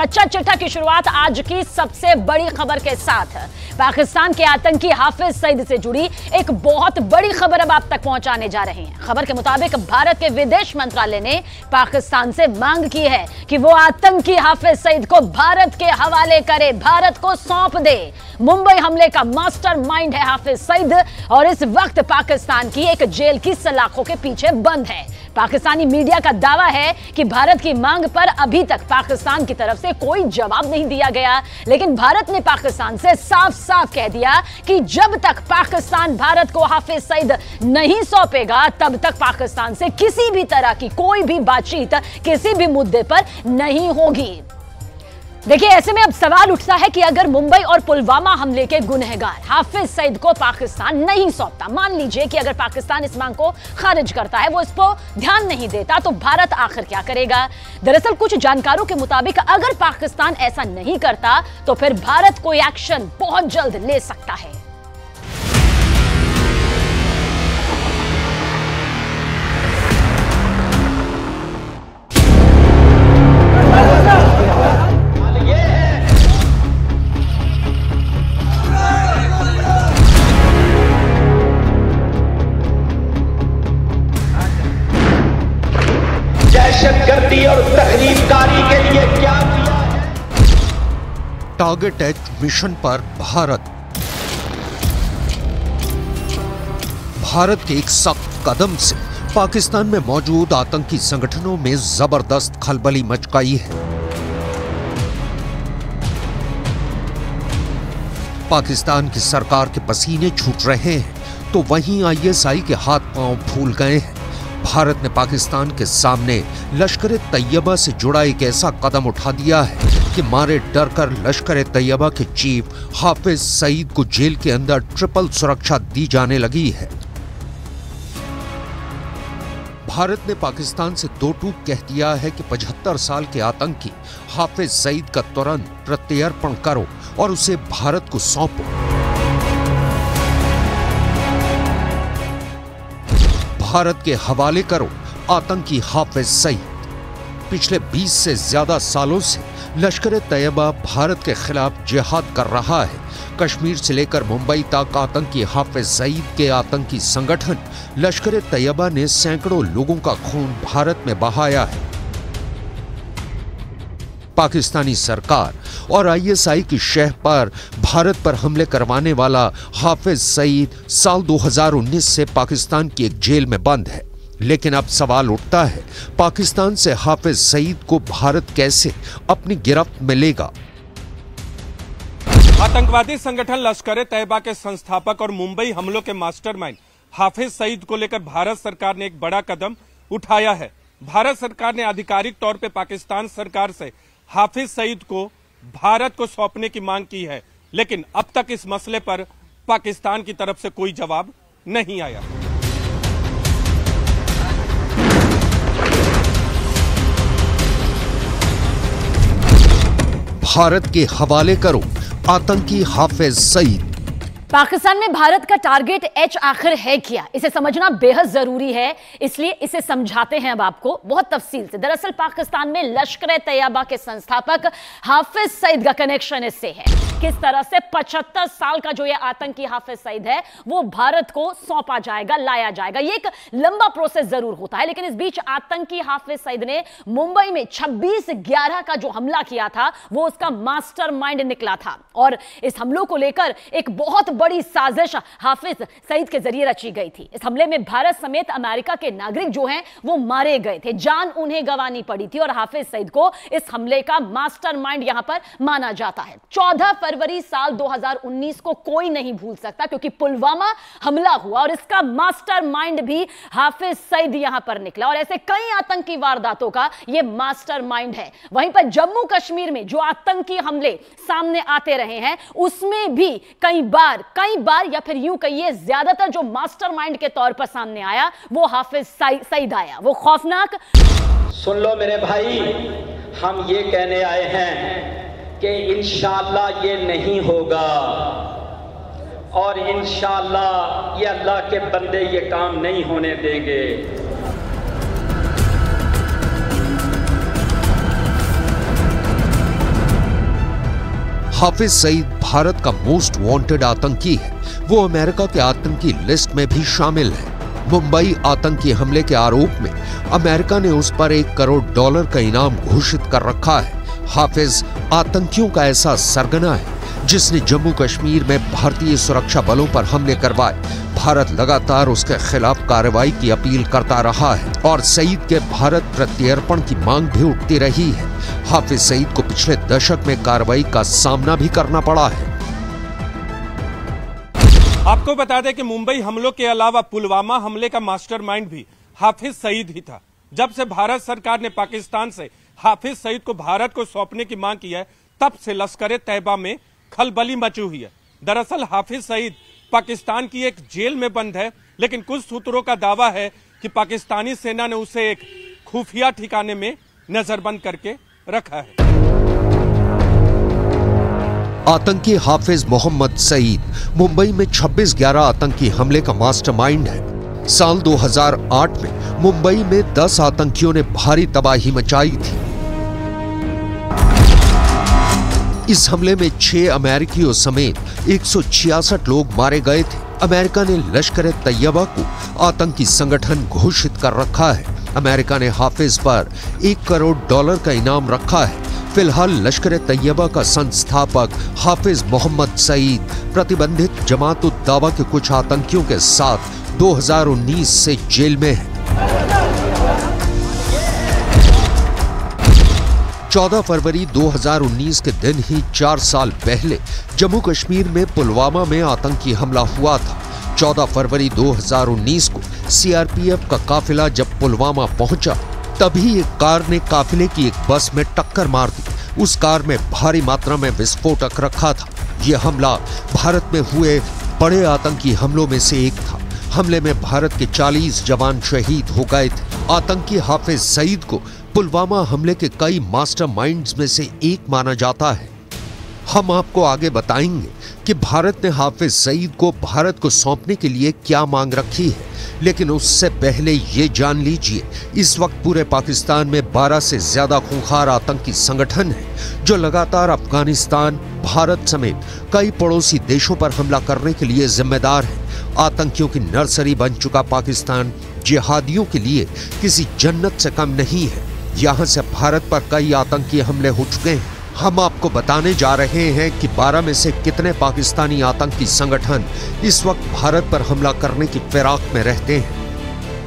कच्चा चिट्ठा की शुरुआत आज की सबसे बड़ी खबर के साथ। पाकिस्तान के आतंकी हाफिज सईद से जुड़ी एक बहुत बड़ी खबर अब आप तक पहुंचाने जा रहे हैं। खबर के मुताबिक भारत के विदेश मंत्रालय ने पाकिस्तान से मांग की है कि वो आतंकी हाफिज सईद को भारत के हवाले करे, भारत को सौंप दे। मुंबई हमले का मास्टरमाइंड है हाफिज सईद और इस वक्त पाकिस्तान की एक जेल की सलाखों के पीछे बंद है। पाकिस्तानी मीडिया का दावा है कि भारत की मांग पर अभी तक पाकिस्तान की तरफ से कोई जवाब नहीं दिया गया, लेकिन भारत ने पाकिस्तान से साफ साफ कह दिया कि जब तक पाकिस्तान भारत को हाफिज सईद नहीं सौंपेगा तब तक पाकिस्तान से किसी भी तरह की कोई भी बातचीत किसी भी मुद्दे पर नहीं होगी। देखिए, ऐसे में अब सवाल उठता है कि अगर मुंबई और पुलवामा हमले के गुनहगार हाफिज सईद को पाकिस्तान नहीं सौंपता, मान लीजिए कि अगर पाकिस्तान इस मांग को खारिज करता है, वो इस पर ध्यान नहीं देता, तो भारत आखिर क्या करेगा? दरअसल कुछ जानकारों के मुताबिक अगर पाकिस्तान ऐसा नहीं करता तो फिर भारत कोई एक्शन बहुत जल्द ले सकता है। दहशतगर्दी और तखरीबकारी के लिए क्या किया है? टारगेट एच मिशन पर भारत के एक सख्त कदम से पाकिस्तान में मौजूद आतंकी संगठनों में जबरदस्त खलबली मच गई है। पाकिस्तान की सरकार के पसीने छूट रहे हैं तो वहीं आईएसआई के हाथ पांव फूल गए हैं। भारत ने पाकिस्तान के सामने लश्कर तैयबा से जुड़ा एक ऐसा कदम उठा दिया है कि मारे डर कर लश्कर तैयबा के चीफ हाफिज सईद को जेल के अंदर ट्रिपल सुरक्षा दी जाने लगी है। भारत ने पाकिस्तान से दो टूक कह दिया है कि 75 साल के आतंकी हाफिज सईद का तुरंत प्रत्यर्पण करो और उसे भारत को सौंपो। भारत के हवाले करो आतंकी हाफिज सईद। पिछले 20 से ज्यादा सालों से लश्कर तैयबा भारत के खिलाफ जिहाद कर रहा है। कश्मीर से लेकर मुंबई तक आतंकी हाफिज सईद के आतंकी संगठन लश्कर तैयबा ने सैकड़ों लोगों का खून भारत में बहाया है। पाकिस्तानी सरकार और आईएसआई की शह पर भारत पर हमले करवाने वाला हाफिज सईद साल 2019 से पाकिस्तान की एक जेल में बंद है। लेकिन अब सवाल उठता है, पाकिस्तान से हाफिज सईद को भारत कैसे अपनी गिरफ्त में लेगा? आतंकवादी संगठन लश्कर तैयबा के संस्थापक और मुंबई हमलों के मास्टरमाइंड हाफिज सईद को लेकर भारत सरकार ने एक बड़ा कदम उठाया है। भारत सरकार ने आधिकारिक तौर पर पाकिस्तान सरकार से हाफिज सईद को भारत को सौंपने की मांग की है, लेकिन अब तक इस मसले पर पाकिस्तान की तरफ से कोई जवाब नहीं आया। भारत के हवाले करो आतंकी हाफिज सईद। पाकिस्तान में भारत का टारगेट एच आखिर है क्या, इसे समझना बेहद जरूरी है, इसलिए इसे समझाते हैं अब आपको बहुत तफसील से। दरअसल पाकिस्तान में लश्कर तैयबा के संस्थापक हाफिज सईद का कनेक्शन इससे है। किस तरह से 75 साल का जो ये आतंकी हाफिज सईद है वो भारत को सौंपा जाएगा, लाया जाएगा। ये एक लंबा प्रोसेस जरूर होता है, लेकिन इस बीच आतंकी हाफिज सईद ने मुंबई में 26/11 का जो हमला किया था वो उसका मास्टरमाइंड निकला था और इस हमलों को लेकर एक बहुत बड़ी साजिश हाफिज सईद के जरिए रची गई थी। इस हमले में भारत समेत अमेरिका के नागरिक जो हैं वो मारे गए थे, जान उन्हें गंवानी पड़ी थी और हाफिज सईद को इस हमले का मास्टरमाइंड यहां पर माना जाता है। 14 फरवरी साल 2019 को कोई नहीं भूल सकता क्योंकि पुलवामा हमला हुआ और इसका मास्टरमाइंड भी हाफिज सईद यहां पर निकला और ऐसे कई आतंकी वारदातों का यह मास्टरमाइंड है। वहीं पर जम्मू कश्मीर में जो आतंकी हमले सामने आते रहे हैं उसमें भी कई बार या फिर यूं कहिए ज्यादातर जो मास्टरमाइंड के तौर पर सामने आया वो हाफिज सईद आया। वो खौफनाक, सुन लो मेरे भाई, हम ये कहने आए हैं कि इंशाअल्लाह ये नहीं होगा और इंशाअल्लाह ये अल्लाह के बंदे ये काम नहीं होने देंगे। हाफिज सईद भारत का मोस्ट वांटेड आतंकी है। वो अमेरिका के आतंकी लिस्ट में भी शामिल है। मुंबई आतंकी हमले के आरोप में अमेरिका ने उस पर $1 करोड़ का इनाम घोषित कर रखा है। हाफिज आतंकियों का ऐसा सरगना है जिसने जम्मू कश्मीर में भारतीय सुरक्षा बलों पर हमले करवाए। भारत लगातार उसके खिलाफ कार्रवाई की अपील करता रहा है और सईद के भारत प्रत्यर्पण की मांग भी उठती रही है। हाफिज सईद को पिछले दशक में कार्रवाई का सामना भी करना पड़ा है। आपको बता दें कि मुंबई हमलों के अलावा पुलवामा हमले का मास्टरमाइंड भी हाफिज सईद ही था। जब से भारत सरकार ने पाकिस्तान से हाफिज सईद को भारत को सौंपने की मांग की है, तब से लश्कर तैयबा में खलबली मची हुई है। दरअसल हाफिज सईद पाकिस्तान की एक जेल में बंद है, लेकिन कुछ सूत्रों का दावा है कि पाकिस्तानी सेना ने उसे एक खुफिया ठिकाने में नजरबंद करके रखा है। आतंकी हाफिज मोहम्मद सईद मुंबई में 26/11 आतंकी हमले का मास्टरमाइंड है। साल 2008 में मुंबई में 10 आतंकियों ने भारी तबाही मचाई थी। इस हमले में 6 अमेरिकियों समेत 166 लोग मारे गए थे। अमेरिका ने लश्कर तैयबा को आतंकी संगठन घोषित कर रखा है। अमेरिका ने हाफिज पर $1 करोड़ का इनाम रखा है। फिलहाल लश्कर तैयबा का संस्थापक हाफिज मोहम्मद सईद प्रतिबंधित जमात उद दावा के कुछ आतंकियों के साथ 2019 से जेल में है। 14 फरवरी 2019 के दिन ही 4 साल पहले जम्मू कश्मीर में पुलवामा में आतंकी हमला हुआ था। 14 फरवरी 2019 को सीआरपीएफ का काफिला जब पुलवामा पहुंचा, तभी एक कार ने काफिले की एक बस में टक्कर मार दी। उस कार में भारी मात्रा में विस्फोटक रखा था। यह हमला भारत में हुए बड़े आतंकी हमलों में से एक था। हमले में भारत के 40 जवान शहीद हो गए थे। आतंकी हाफिज सईद को पुलवामा हमले के कई मास्टरमाइंड्स में से एक माना जाता है। हम आपको आगे बताएंगे कि भारत ने हाफिज सईद को भारत को सौंपने के लिए क्या मांग रखी है, लेकिन उससे पहले ये जान लीजिए, इस वक्त पूरे पाकिस्तान में 12 से ज्यादा खूंखार आतंकी संगठन हैं जो लगातार अफगानिस्तान, भारत समेत कई पड़ोसी देशों पर हमला करने के लिए जिम्मेदार हैं। आतंकियों की नर्सरी बन चुका पाकिस्तान जिहादियों के लिए किसी जन्नत से कम नहीं है। यहाँ से भारत पर कई आतंकी हमले हो चुके हैं। हम आपको बताने जा रहे हैं कि 12 में से कितने पाकिस्तानी आतंकी संगठन इस वक्त भारत पर हमला करने की फिराक में रहते हैं।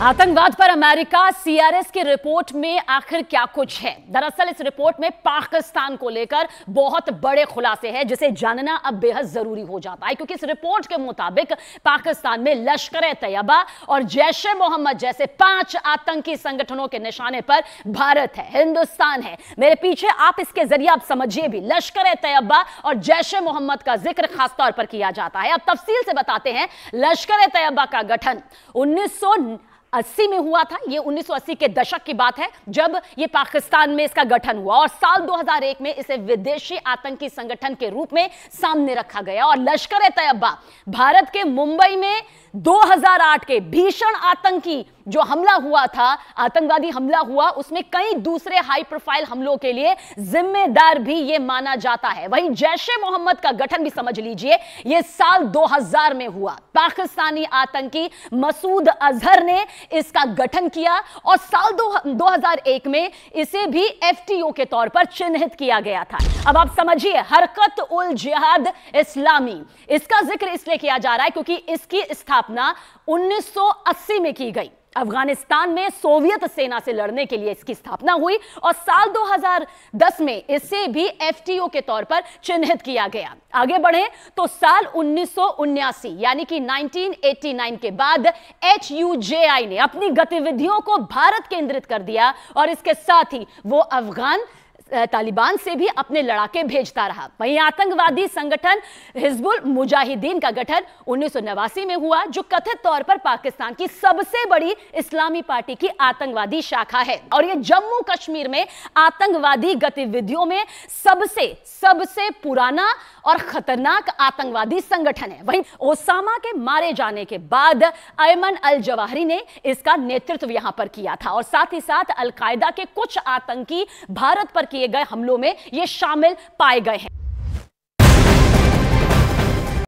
आतंकवाद पर अमेरिका सीआरएस की रिपोर्ट में आखिर क्या कुछ है? दरअसल इस रिपोर्ट में पाकिस्तान को लेकर बहुत बड़े खुलासे हैं, जिसे जानना अब बेहद जरूरी हो जाता है, क्योंकि इस रिपोर्ट के मुताबिक पाकिस्तान में लश्कर तैयबा और जैश ए मोहम्मद जैसे 5 आतंकी संगठनों के निशाने पर भारत है, हिंदुस्तान है। मेरे पीछे आप इसके जरिए आप समझिए भी, लश्कर तैयबा और जैश ए मोहम्मद का जिक्र खासतौर पर किया जाता है। अब तफसील से बताते हैं। लश्कर तैयबा का गठन 1980 में हुआ था। यह 1980 के दशक की बात है जब यह पाकिस्तान में इसका गठन हुआ, और साल 2001 में इसे विदेशी आतंकी संगठन के रूप में सामने रखा गया। और लश्कर तैयबा भारत के मुंबई में 2008 के भीषण आतंकी जो हमला हुआ था, आतंकवादी हमला हुआ, उसमें कई दूसरे हाई प्रोफाइल हमलों के लिए जिम्मेदार भी यह माना जाता है। वहीं जैश ए मोहम्मद का गठन भी समझ लीजिए, यह साल 2000 में हुआ। पाकिस्तानी आतंकी मसूद अजहर ने इसका गठन किया और साल 2001 में इसे भी एफटीओ के तौर पर चिन्हित किया गया था। अब आप समझिए, हरकत उल जिहाद इस्लामी, इसका जिक्र इसलिए किया जा रहा है क्योंकि इसकी स्थापना 1980 में की गई। अफगानिस्तान में सोवियत सेना से लड़ने के लिए इसकी स्थापना हुई और साल 2010 में इसे भी एफटीओ के तौर पर चिन्हित किया गया। आगे बढ़े तो साल 1979 यानी कि 1989 के बाद HUJI ने अपनी गतिविधियों को भारत केंद्रित कर दिया और इसके साथ ही वो अफगान तालिबान से भी अपने लड़ाके भेजता रहा। वहीं आतंकवादी संगठन हिजबुल मुजाहिदीन का गठन 1989 में हुआ, जो कथित तौर पर पाकिस्तान की सबसे बड़ी इस्लामी पार्टी की आतंकवादी शाखा है और यह जम्मू कश्मीर में आतंकवादी गतिविधियों में सबसे पुराना और खतरनाक आतंकवादी संगठन है। वहीं ओसामा के मारे जाने के बाद अयमन अल जवाहिरी ने इसका नेतृत्व यहां पर किया था और साथ ही साथ अल कायदा के कुछ आतंकी भारत पर किए गए हमलों में ये शामिल पाए गए हैं।